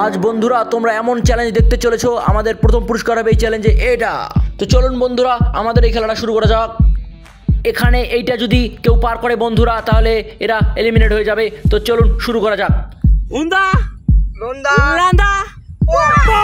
আজ বন্ধুরা তোমরা এমন চ্যালেঞ্জ দেখতে চলেছো, আমাদের প্রথম পুরস্কার হবে এই চ্যালেঞ্জে এটা। তো চলুন বন্ধুরা আমাদের এই খেলাটা শুরু করা যাক। এখানে এইটা যদি কেউ পার করে বন্ধুরা তাহলে এরা এলিমিনেট হয়ে যাবে। তো চলুন শুরু করা যাক। Unda, Landa, oh no!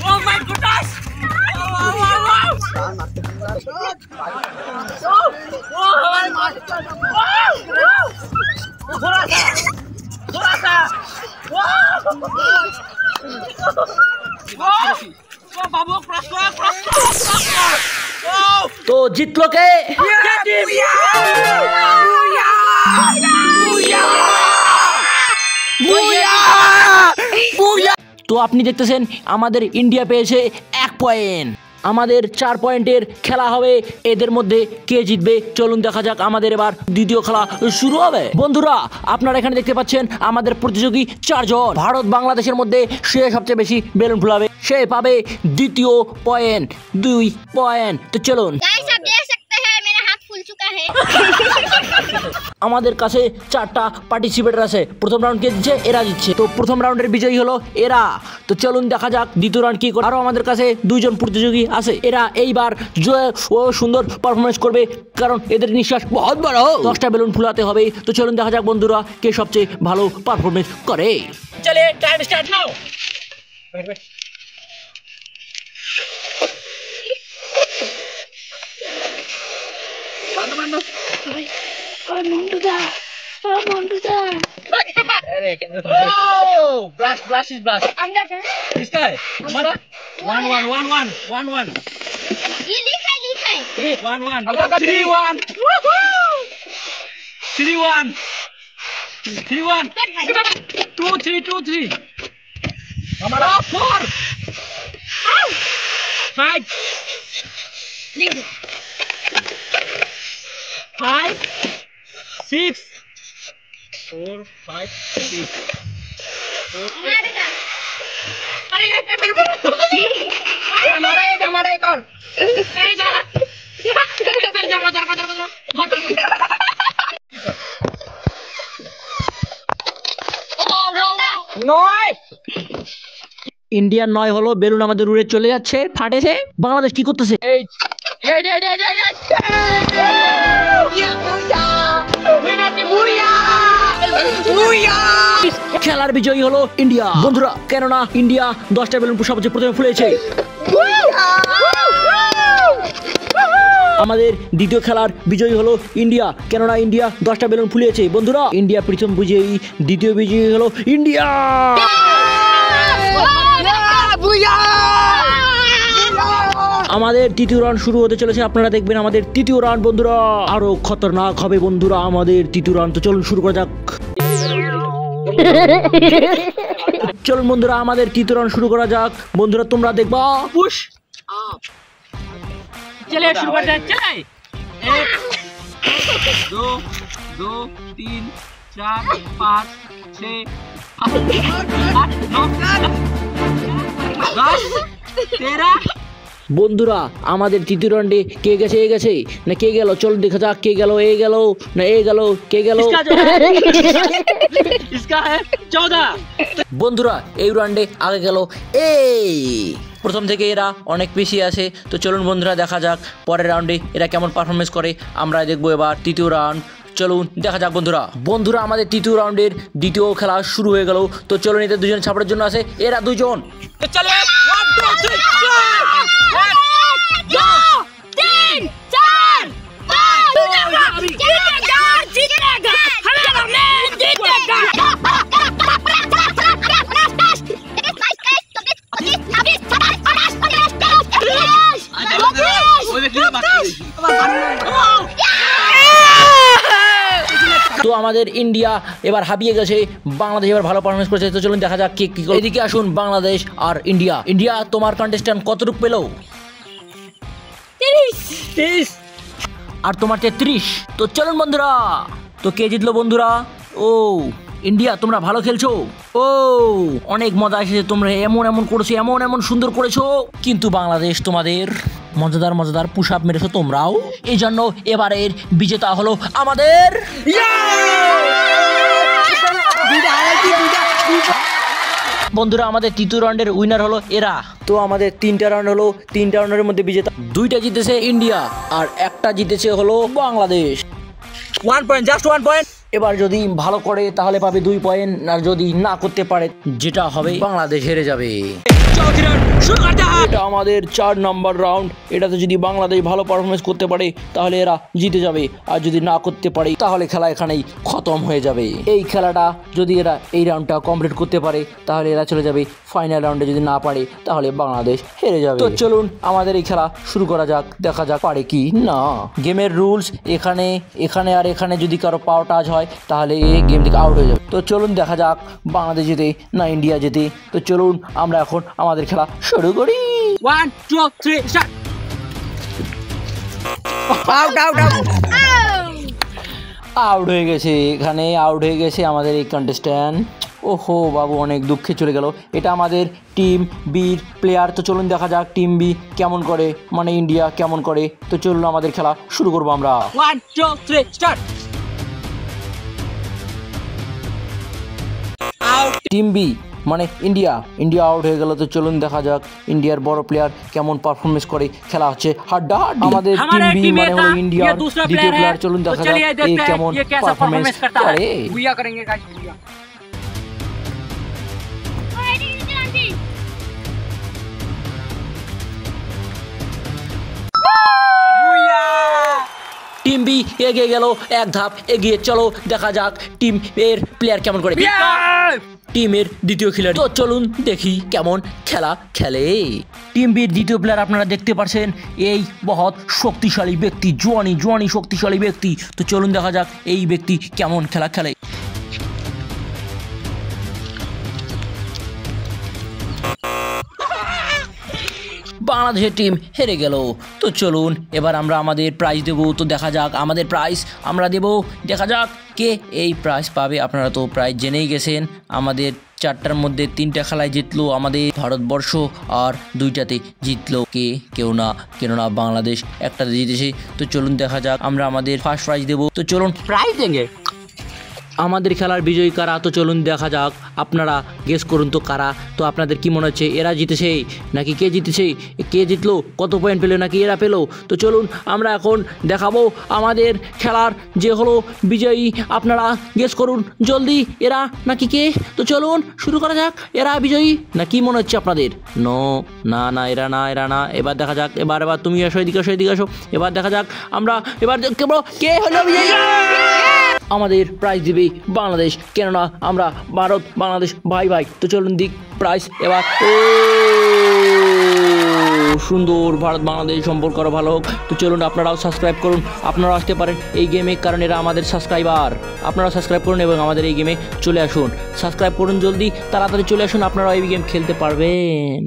Oh my goodness! तो जीतलो के তো আপনি দেখতেছেন আমাদের ইন্ডিয়া পেয়েছে 1 পয়েন্ট। আমাদের 4 পয়েন্টের খেলা হবে, এদের মধ্যে কে জিতবে চলুন দেখা যাক। আমাদের এবার দ্বিতীয় খেলা শুরু হবে। বন্ধুরা আপনারা এখানে দেখতে পাচ্ছেন আমাদের প্রতিযোগী 4 জন। ভারত বাংলাদেশের মধ্যে সে সবচেয়ে বেশি বেলুন ফুলাবে, সে পাবে দ্বিতীয় পয়েন্ট 2 পয়েন্ট। তো চলুন আমাদের কাছে 4টা পার্টিসিপেটর আছে। প্রথম রাউন্ড কে জিতছে? এরা জিতছে। তো প্রথম রাউন্ডের বিজয়ী হলো এরা। তো চলুন দেখা যাক দ্বিতীয় রাউন্ড কি করে। আরো আমাদের কাছে 2 জন প্রতিযোগী আছে, এরা এইবার সুন্দর পারফরমেন্স করবে কারণ এদের নিঃশ্বাস বহুত বড়। 10টা বেলুন ফুলাতে হবে। তো চলুন দেখা যাক বন্ধুরা কে সবচেয়ে ভালো পারফরমেন্স করে। চলে time start now. Oh! Blast is blast. This guy. Mara. 1-1. ये लिखा है 1-1. 3-1. Woohoo! 3-1. 2-3. Mara. 4. 5. 6. 4, 5, 6. ইন্ডিয়ান 9 হলো, বেলুন আমাদের উড়ে চলে যাচ্ছে, ফাটেছে। বাংলাদেশ কি করতেছে? খেলার বিজয়ী হলো ইন্ডিয়া বন্ধুরা, কেননা ইন্ডিয়া 10টা বেলুন সবচেয়ে প্রথমে ফুলেছে। আমাদের দ্বিতীয় খেলার বিজয়ী হলো ইন্ডিয়া, কেননা ইন্ডিয়া 10টা বেলুন ফুলিয়েছে বন্ধুরা। ইন্ডিয়া প্রথম বিজয়ী, দ্বিতীয় বিজয়ী হলো ইন্ডিয়া। আমাদের তৃতীয় রাউন্ড শুরু হতে চলেছে, আপনারা দেখবেন আমাদের তৃতীয় রাউন্ড বন্ধুরা আরো খতরনাক হবে বন্ধুরা আমাদের তৃতীয় রাউন্ড। তো চলুন শুরু করা যাক। চলুন বন্ধুরা আমাদের তৃতীয় রাউন্ড শুরু করা যাক। বন্ধুরা তোমরা দেখবা पुश चले शुरू कर चले 1 2 2 3 4 5 6 8 9 10 13। বন্ধুরা আমাদের তৃতীয় রাউন্ডে কে গেছে? এ গেছে না কে গেল? চল দেখা যাক কে গেল। এ গেল না এ গেল? কে গেল? इसका है 14। বন্ধুরা এই রাউন্ডে আগে গেল এই। প্রথম থেকে এরা অনেক পিছিয়ে আছে। তো চলুন বন্ধুরা দেখা যাক পরের রাউন্ডে এরা কেমন পারফরমেন্স করে, আমরা দেখবো এবার তৃতীয় রাউন্ড। চলুন দেখা যাক বন্ধুরা আমাদের তৃতীয় রাউন্ডের দ্বিতীয় খেলা শুরু হয়ে গেল। তো চলুন এদের 2 জন ছাপড়ের জন্য আছে, এরা 2 জন। तो चले 1 2 3 তো আমাদের ইন্ডিয়া এবার হাবিয়ে গেছে, বাংলাদেশ এবার ভালো পারফরমেন্স করেছে। তো চলুন দেখা যাক কি করে। এদিকে আসুন বাংলাদেশ আর ইন্ডিয়া। ইন্ডিয়া তোমার কন্টেস্ট্যান্ট কতটুকু পেলো? 30। আর তোমার 33। তো চলুন বন্ধুরা, তো কে জিতলো বন্ধুরা? ও ইন্ডিয়া, তোমরা ভালো খেলছো। ও অনেক মজা এসেছে, তোমরা এমন এমন করেছো, এমন এমন সুন্দর করেছো। কিন্তু বাংলাদেশ তোমাদের মজাদার মজাদার পুশ আপ মেরেছো তোমরাও। এই জন্য এবারের বিজেতা হলো আমাদের। বন্ধুরা, আমাদের তৃতীয় রাউন্ডের উইনার হলো এরা। তো আমাদের 3টা রাউন্ড হলো, 3টা রাউন্ডের মধ্যে বিজেতা 2টা জিতেছে ইন্ডিয়া আর 1টা জিতেছে হলো বাংলাদেশ। 1 point, just 1 point. এবার যদি ভালো করে তাহলে পাবে 2 পয়েন্ট, আর যদি না করতে পারে যেটা হবে বাংলাদেশ হেরে যাবে। এটা আমাদের 4 নম্বর রাউন্ড। এটাতে যদি বাংলাদেশ ভালো পারফরমেন্স করতে পারে তাহলে এরা জিতে যাবে, আর যদি না করতে পারে তাহলে খেলা এখানেই খতম হয়ে যাবে। এই খেলাটা যদি এরা এই রাউন্ডটা কমপ্লিট করতে পারে তাহলে এরা চলে যাবে ফাইনাল রাউন্ডে, যদি না পারে তাহলে বাংলাদেশ হেরে যাবে। তো চলুন আমাদের এই খেলা শুরু করা যাক, দেখা যাক পারে কি না। গেমের রুলস এখানে আর এখানে যদি কারো পাওয়ার টাচ হয় তাহলে এই গেম থেকে আউট হয়ে যাবে। তো চলুন দেখা যাক বাংলাদেশ জেতে না ইন্ডিয়া জেতে। তো চলুন আমরা এখন আমাদের খেলা শুরু করি। 1 2 3 স্টার্ট। আউট হয়ে গেছে, এখানে আউট হয়ে গেছে আমাদের এই কন্টেস্ট্যান্ট। ওহো বাবু, অনেক দুঃখে চলে গেল। এটা আমাদের টিম বির প্লেয়ার। তো চলুন দেখা যাক টিম বি কেমন করে, মানে ইন্ডিয়া কেমন করে। তো চলুন আমাদের খেলা শুরু করবো আমরা। 1 2 3 স্টার্ট। টিম বি মানে ইন্ডিয়া আউট হয়ে গেল। তো চলুন দেখা যাক ইন্ডিয়ার বড় প্লেয়ার কেমন পারফরমেন্স করে। খেলা হচ্ছে হাড্ডাহাড্ডি। আমাদের টিম বি মানে হলো ইন্ডিয়ার দ্বিতীয় প্লেয়ার। চলুন দেখা যাক এই কেমন পারফরমেন্স করে। भैया करेंगे गाइस, भैया। টিম বি এগিয়ে গেল, এক ধাপ এগিয়ে। চলো দেখা যাক টিম এর প্লেয়ার কেমন করে, টিমের দ্বিতীয় খেলাড়ি। তো চলুন দেখি কেমন খেলা খেলে টিম বির দ্বিতীয় প্লেয়ার। আপনারা দেখতে পাচ্ছেন এই বহুত শক্তিশালী ব্যক্তি, জোয়ানি শক্তিশালী ব্যক্তি। তো চলুন দেখা যাক এই ব্যক্তি কেমন খেলা খেলে। বাংলাদেশের টিম হেরে গেল। তো চলুন এবার আমরা আমাদের প্রাইজ দেবো। তো দেখা যাক আমাদের প্রাইজ আমরা দেব, দেখা যাক কে এই প্রাইজ পাবে। আপনারা তো প্রাইজ জেনেই গেছেন। আমাদের 4টার মধ্যে 3টা খেলায় জিতলো আমাদের ভারতবর্ষ, আর 2টাতে জিতলো কেননা বাংলাদেশ 1টাতে জিতেছে। তো চলুন দেখা যাক আমরা আমাদের ফার্স্ট প্রাইজ দেবো। তো চলুন प्राइस देंगे। আমাদের খেলার বিজয়ী কারা। তো চলুন দেখা যাক, আপনারা গেস করুন তো কারা। তো আপনাদের কি মনে হচ্ছে, এরা জিতেছে নাকি কে জিতেছে? কে জিতলো, কত পয়েন্ট পেলো, নাকি এরা পেলো? তো চলুন আমরা এখন দেখাবো আমাদের খেলার যে হলো বিজয়ী। আপনারা গেস করুন জলদি, এরা নাকি কে। তো চলুন শুরু করা যাক। এরা বিজয়ী না কি মনে হচ্ছে আপনাদের? না এরা না। এবার দেখা যাক, এবার তুমি আসো, এদিকে আসো। এবার দেখা যাক আমরা এবার কে হলো বিজয়ী। আমাদের প্রাইজ দিবে বাংলাদেশ, কেননা আমরা বাংলাদেশ ভাই। তো চলুন দিক প্রাইজ এবার। সুন্দর, ভারত বাংলাদেশ সম্পর্ক আরও ভালো হোক। তো চলুন আপনারাও সাবস্ক্রাইব করুন, আপনারাও আসতে পারেন এই গেমে, কারণ এরা আমাদের সাবস্ক্রাইবার। আপনারা সাবস্ক্রাইব করুন এবং আমাদের এই গেমে চলে আসুন। সাবস্ক্রাইব করুন জলদি, তাড়াতাড়ি চলে আসুন, আপনারাও এই গেম খেলতে পারবেন।